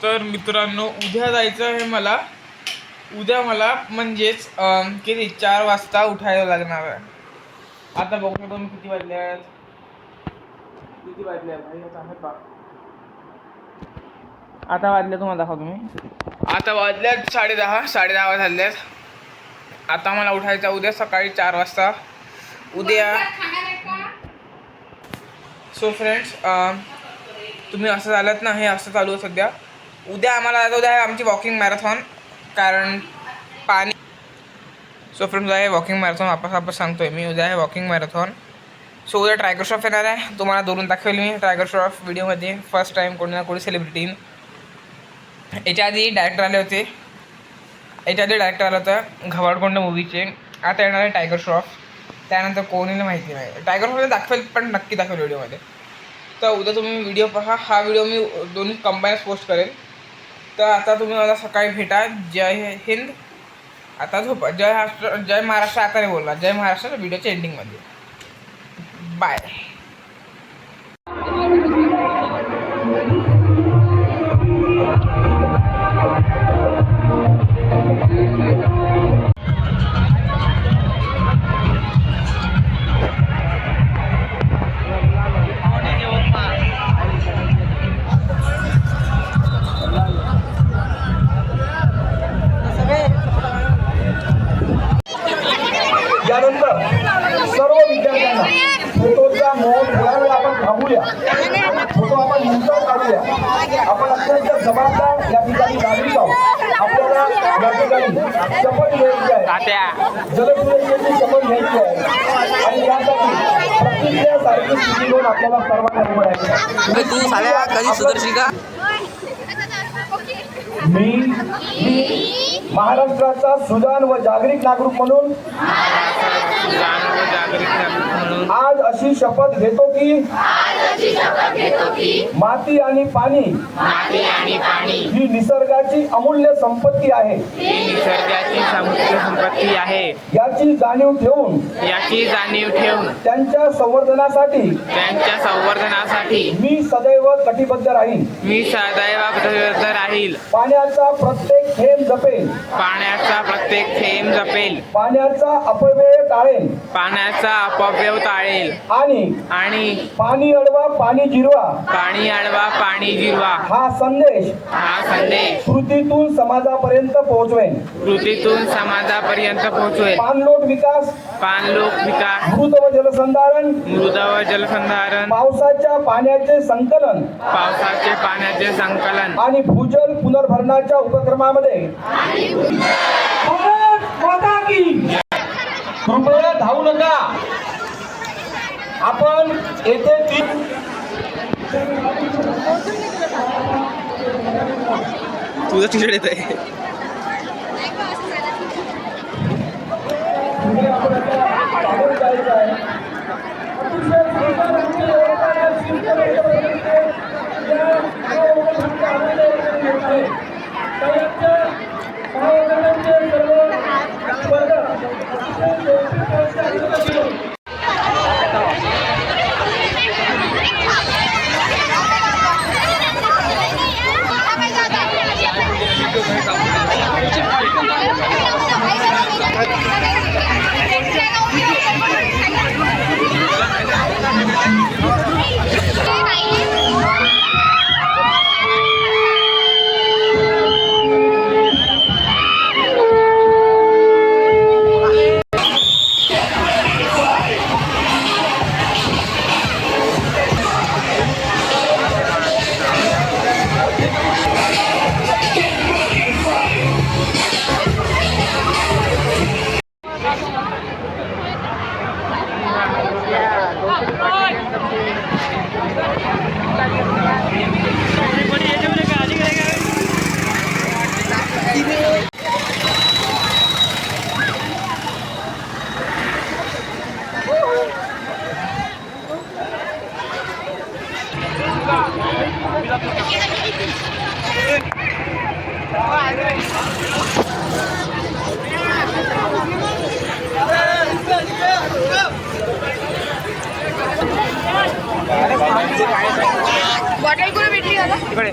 तर मित्रांनो उद्या जायचं आहे मला. उद्या मला म्हणजेच किती 4 वाजता उठायला लागणार आहे. आता बघू शकतो मी किती वाजले आहेत. भाई आता वाजले तुम्हाला दाखवतो मी. आता वाजल्यात 10:30 वाजल्यात. आता मला उठायचं उद्या सकाळी 4 वाजता. उद्या सो फ्रेंड्स तुम्ही असं झालात ना, हे असं चालू आहे सध्या. उद्या आम्हाला उद्या आहे आमची वॉकिंग मॅरेथॉन, कारण पाणी. सो फ्रेंड्स उद्या आहे वॉकिंग मॅरेथॉन. वापस सांगतोय मी, उद्या आहे वॉकिंग मॅरेथॉन. सो उद्या टायगर श्रॉफ येणार आहे. तुम्हाला दुरून दाखवेल मी टायगर श्रॉफ व्हिडिओमध्ये. फर्स्ट टाईम कोणी ना कोणी सेलिब्रिटी. याच्या आधी डायरेक्टर आले होते. घवाडकोंड मूवीचे. आता येणार आहे टायगर श्रॉफ. त्यानंतर कोणीला माहिती नाही. टायगर श्रॉफ दाखवेल, पण नक्की दाखवेल व्हिडिओमध्ये. तर उद्या तुम्ही व्हिडिओ पहा. हा व्हिडिओ मी दोन्ही कंबाईन पोस्ट करेल. तर आता तुम्ही मला सकाळी भेटा. जय हिंद. आता झोपा. जय महाराष्ट्र आता नाही बोलला. जय महाराष्ट्र व्हिडिओच्या एंडिंगमध्ये. बाय. यानंतर सर्व विद्यार्थ्यांना फोटोचा मोड यावेळी आपण थांबूया. फोटो आपण नंतर काढूया. आपण अत्यंत जबाबदार या ठिकाणी नागरिक आहोत. आपल्याला या ठिकाणी शपथ घ्यायची आहे. जलसुरक्षेची शपथ घ्यायची आहे आणि यासाठी प्रतिज्ञासारखी स्थिती घेऊन आपल्याला सर्वांना उभं राहायचं. तू साल्या कधी सुधरशील का? मी महाराष्ट्राचा सुजाण व जागरिक नागरिक म्हणून आज अशी शपथ घेतो की माती आणि पाणी ही निसर्गाची अमूल्य संपत्ती आहे. याची जाणीव ठेवून त्यांच्या संवर्धनासाठी मी सदैव कटिबद्ध राहील. पाण्याचा प्रत्येक थेंब जपेल. पाण्याचा अपव्यय टाळेल. आणि पाणी अडवा पाणी जिरवा हा संदेश कृतीतून समाजापर्यंत पोहोचवेन. पाणलोट विकास मृद व जलसंधारण पावसाच्या पाण्याचे संकलन आणि भूजल पुनर्भरणाच्या उपक्रमामध्ये कृपया धावू नका. आपण येथे तुझं टी-शर्ट येत आहे. बॉटल कुठे भेटली? इकडे